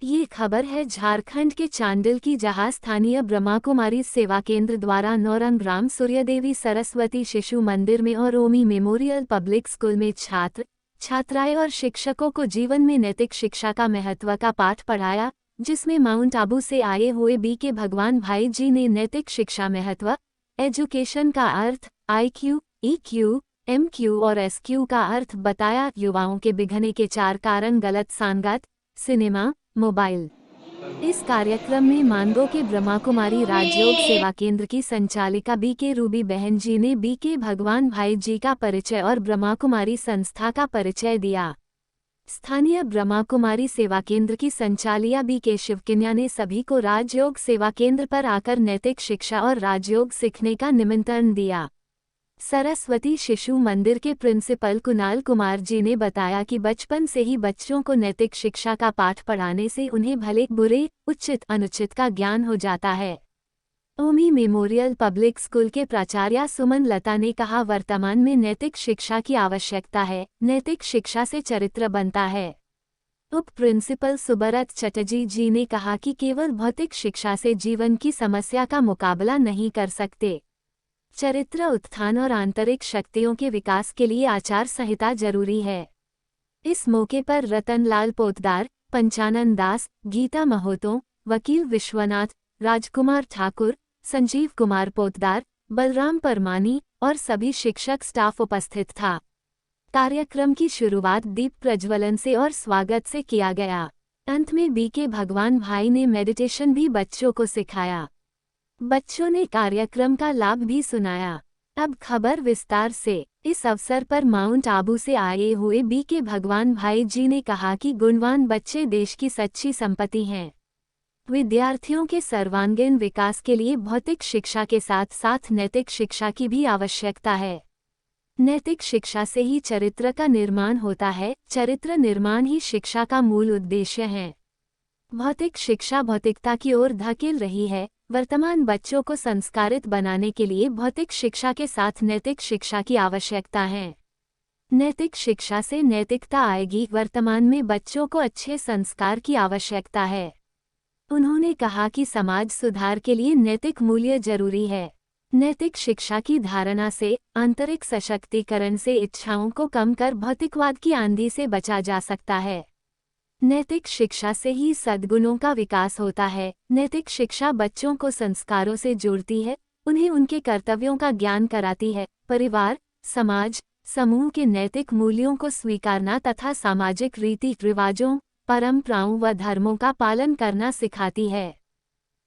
ये खबर है झारखंड के चांडिल की, जहां स्थानीय ब्रह्मा कुमारी सेवा केंद्र द्वारा नौरंग सूर्यदेवी सरस्वती शिशु मंदिर में और ओमी मेमोरियल पब्लिक स्कूल में छात्र छात्राएं और शिक्षकों को जीवन में नैतिक शिक्षा का महत्व का पाठ पढ़ाया, जिसमें माउंट आबू से आए हुए बीके भगवान भाई जी ने नैतिक शिक्षा महत्व, एजुकेशन का अर्थ, IQ, EQ, MQ और SQ का अर्थ बताया। युवाओं के बिगड़ने के 4 कारण: गलत संगत, सिनेमा, मोबाइल। इस कार्यक्रम में मानगो के ब्रह्मा कुमारी राजयोग सेवा केंद्र की संचालिका बीके रूबी बहन जी ने बीके भगवान भाई जी का परिचय और ब्रह्मा कुमारी संस्था का परिचय दिया। स्थानीय ब्रह्मा कुमारी सेवा केंद्र की संचालिका बीके शिवकन्या ने सभी को राजयोग सेवा केंद्र पर आकर नैतिक शिक्षा और राजयोग सीखने का निमंत्रण दिया। सरस्वती शिशु मंदिर के प्रिंसिपल कुणाल कुमार जी ने बताया कि बचपन से ही बच्चों को नैतिक शिक्षा का पाठ पढ़ाने से उन्हें भले बुरे, उचित अनुचित का ज्ञान हो जाता है। ओमी मेमोरियल पब्लिक स्कूल के प्राचार्य सुमन लता ने कहा, वर्तमान में नैतिक शिक्षा की आवश्यकता है। नैतिक शिक्षा से चरित्र बनता है। उप प्रिंसिपल सुब्रत चटर्जी जी ने कहा कि केवल भौतिक शिक्षा से जीवन की समस्या का मुकाबला नहीं कर सकते। चरित्र उत्थान और आंतरिक शक्तियों के विकास के लिए आचार संहिता जरूरी है। इस मौके पर रतनलाल पोतदार, पंचानन दास, गीता महोतो, वकील विश्वनाथ, राजकुमार ठाकुर, संजीव कुमार पोतदार, बलराम परमानी और सभी शिक्षक स्टाफ उपस्थित था। कार्यक्रम की शुरुआत दीप प्रज्वलन से और स्वागत से किया गया। अंत में बीके भगवान भाई ने मेडिटेशन भी बच्चों को सिखाया। बच्चों ने कार्यक्रम का लाभ भी सुनाया। अब खबर विस्तार से। इस अवसर पर माउंट आबू से आए हुए बीके भगवान भाई जी ने कहा कि गुणवान बच्चे देश की सच्ची संपत्ति हैं। विद्यार्थियों के सर्वांगीण विकास के लिए भौतिक शिक्षा के साथ साथ नैतिक शिक्षा की भी आवश्यकता है। नैतिक शिक्षा से ही चरित्र का निर्माण होता है। चरित्र निर्माण ही शिक्षा का मूल उद्देश्य है। भौतिक शिक्षा भौतिकता की ओर धकेल रही है। वर्तमान बच्चों को संस्कारित बनाने के लिए भौतिक शिक्षा के साथ नैतिक शिक्षा की आवश्यकता है। नैतिक शिक्षा से नैतिकता आएगी। वर्तमान में बच्चों को अच्छे संस्कार की आवश्यकता है। उन्होंने कहा कि समाज सुधार के लिए नैतिक मूल्य जरूरी है। नैतिक शिक्षा की धारणा से आंतरिक सशक्तिकरण से इच्छाओं को कम कर भौतिकवाद की आंधी से बचा जा सकता है। नैतिक शिक्षा से ही सद्गुणों का विकास होता है। नैतिक शिक्षा बच्चों को संस्कारों से जोड़ती है, उन्हें उनके कर्तव्यों का ज्ञान कराती है। परिवार, समाज, समूह के नैतिक मूल्यों को स्वीकारना तथा सामाजिक रीति रिवाजों, परंपराओं व धर्मों का पालन करना सिखाती है।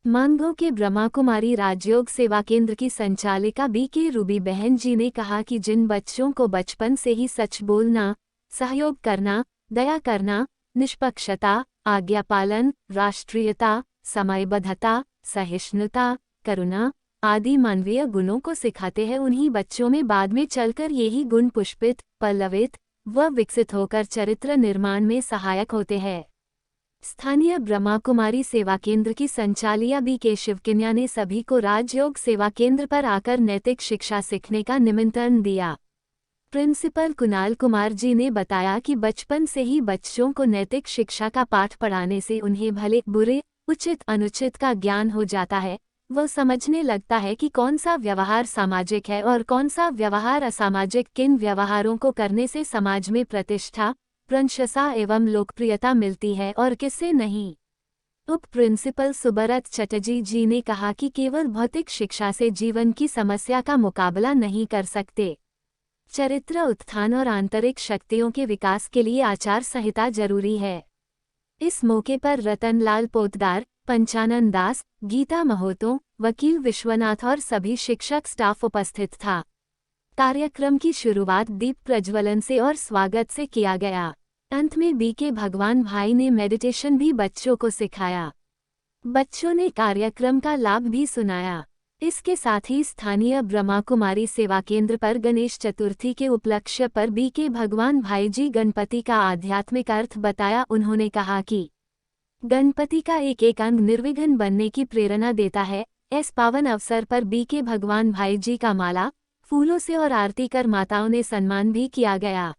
मानगो के ब्रह्मा कुमारी राजयोग सेवा केंद्र की संचालिका बीके रूबी बहन जी ने कहा कि जिन बच्चों को बचपन से ही सच बोलना, सहयोग करना, दया करना, निष्पक्षता, आज्ञा पालन, राष्ट्रीयता, समयबद्धता, सहिष्णुता, करुणा आदि मानवीय गुणों को सिखाते हैं, उन्हीं बच्चों में बाद में चलकर यही गुण पुष्पित, पल्लवित व विकसित होकर चरित्र निर्माण में सहायक होते हैं। स्थानीय ब्रह्मा कुमारी सेवा केंद्र की संचालिका बीके शिवकन्या ने सभी को राजयोग सेवा केंद्र पर आकर नैतिक शिक्षा सीखने का निमंत्रण दिया। प्रिंसिपल कुणाल कुमार जी ने बताया कि बचपन से ही बच्चों को नैतिक शिक्षा का पाठ पढ़ाने से उन्हें भले बुरे, उचित अनुचित का ज्ञान हो जाता है। वो समझने लगता है कि कौन सा व्यवहार सामाजिक है और कौन सा व्यवहार असामाजिक। किन व्यवहारों को करने से समाज में प्रतिष्ठा, प्रशंसा एवं लोकप्रियता मिलती है और किससे नहीं। उप प्रिंसिपल सुब्रत चटर्जी जी ने कहा कि केवल भौतिक शिक्षा से जीवन की समस्या का मुकाबला नहीं कर सकते। चरित्र उत्थान और आंतरिक शक्तियों के विकास के लिए आचार संहिता जरूरी है। इस मौके पर रतनलाल पोतदार, पंचानन दास, गीता महोतो, वकील विश्वनाथ और सभी शिक्षक स्टाफ उपस्थित था। कार्यक्रम की शुरुआत दीप प्रज्वलन से और स्वागत से किया गया। अंत में बीके भगवान भाई ने मेडिटेशन भी बच्चों को सिखाया। बच्चों ने कार्यक्रम का लाभ भी सुनाया। इसके साथ ही स्थानीय ब्रह्मा कुमारी सेवा केंद्र पर गणेश चतुर्थी के उपलक्ष्य पर बीके भगवान भाई जी गणपति का आध्यात्मिक अर्थ बताया। उन्होंने कहा कि गणपति का एक एक अंग निर्विघ्न बनने की प्रेरणा देता है। इस पावन अवसर पर बीके भगवान भाई जी का माला, फूलों से और आरती कर माताओं ने सम्मान भी किया गया।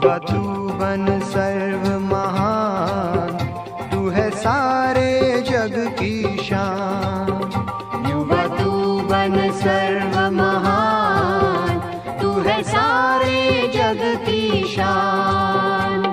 युवा तू बन सर्व महान, तू है सारे जग की शान। युवा तू बन सर्व महान, तू है सारे जग की शान।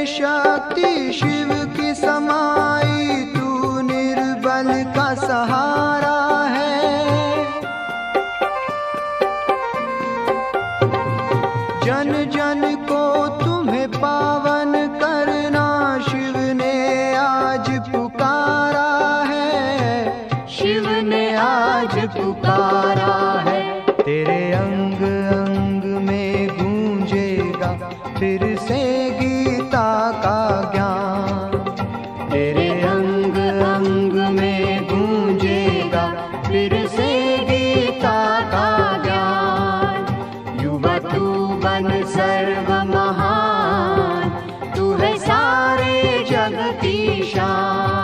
शक्ति शिव की समाई, तू निर्बल का सहारा है। जन जन को तुम्हें पावन करना, शिव ने आज पुकारा है। शिव ने आज पुकारा है। तेरे अंग अंग में गूंजेगा फिर से गीता का ज्ञान। तेरे अंग अंग में गूंजेगा फिर से गीता का ज्ञान। युवा तू बन सर्व महान, तू है सारे जग की शान।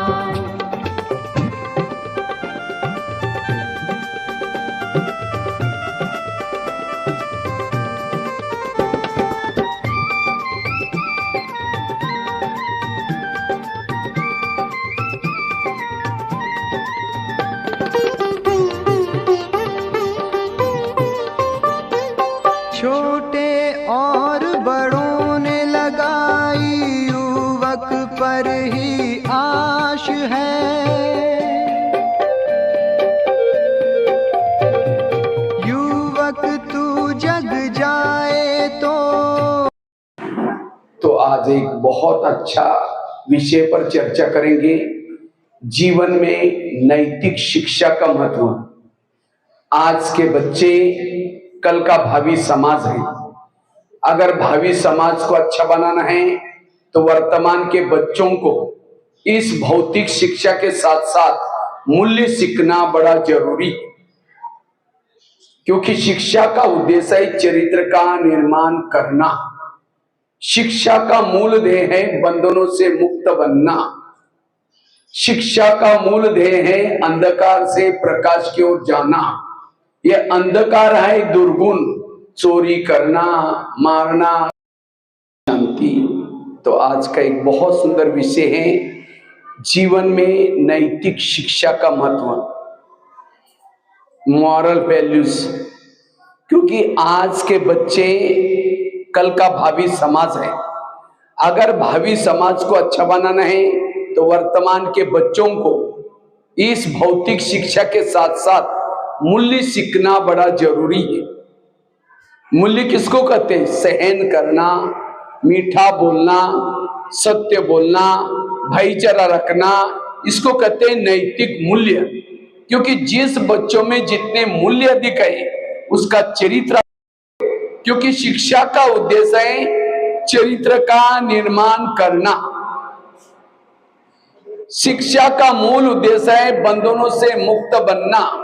छोटे और बड़ों ने लगाई, युवक पर ही आश है। युवक तू जग जाए तो आज एक बहुत अच्छा विषय पर चर्चा करेंगे, जीवन में नैतिक शिक्षा का महत्व। आज के बच्चे कल का भावी समाज है। अगर भावी समाज को अच्छा बनाना है तो वर्तमान के बच्चों को इस भौतिक शिक्षा के साथ साथ मूल्य सीखना बड़ा जरूरी है, क्योंकि शिक्षा का उद्देश्य है चरित्र का निर्माण करना। शिक्षा का मूल ध्येय है बंधनों से मुक्त बनना। शिक्षा का मूल ध्येय है अंधकार से प्रकाश की ओर जाना। यह अंधकार है दुर्गुण, चोरी करना, मारना, शांति। तो आज का एक बहुत सुंदर विषय है जीवन में नैतिक शिक्षा का महत्व, मॉरल वैल्यूज। क्योंकि आज के बच्चे कल का भावी समाज है। अगर भावी समाज को अच्छा बनाना है तो वर्तमान के बच्चों को इस भौतिक शिक्षा के साथ साथ मूल्य सीखना बड़ा जरूरी है। मूल्य किसको कहते हैं? सहन करना, मीठा बोलना, सत्य बोलना, भाईचारा रखना, इसको कहते हैं नैतिक मूल्य। क्योंकि जिस बच्चों में जितने मूल्य अधिक है उसका चरित्र, क्योंकि शिक्षा का उद्देश्य है चरित्र का निर्माण करना। शिक्षा का मूल उद्देश्य है बंधनों से मुक्त बनना।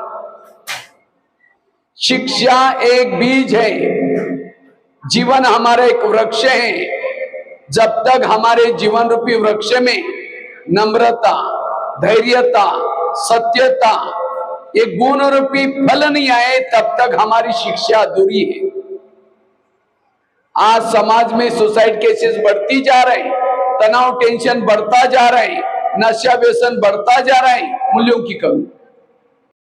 शिक्षा एक बीज है, जीवन हमारा एक वृक्ष है। जब तक हमारे जीवन रूपी वृक्ष में नम्रता, धैर्यता, सत्यता, ये गुण रूपी फल नहीं आए तब तक हमारी शिक्षा अधूरी है। आज समाज में सुसाइड केसेस बढ़ती जा रहे हैं, तनाव टेंशन बढ़ता जा रहा है, नशा व्यसन बढ़ता जा रहा है, मूल्यों की कमी।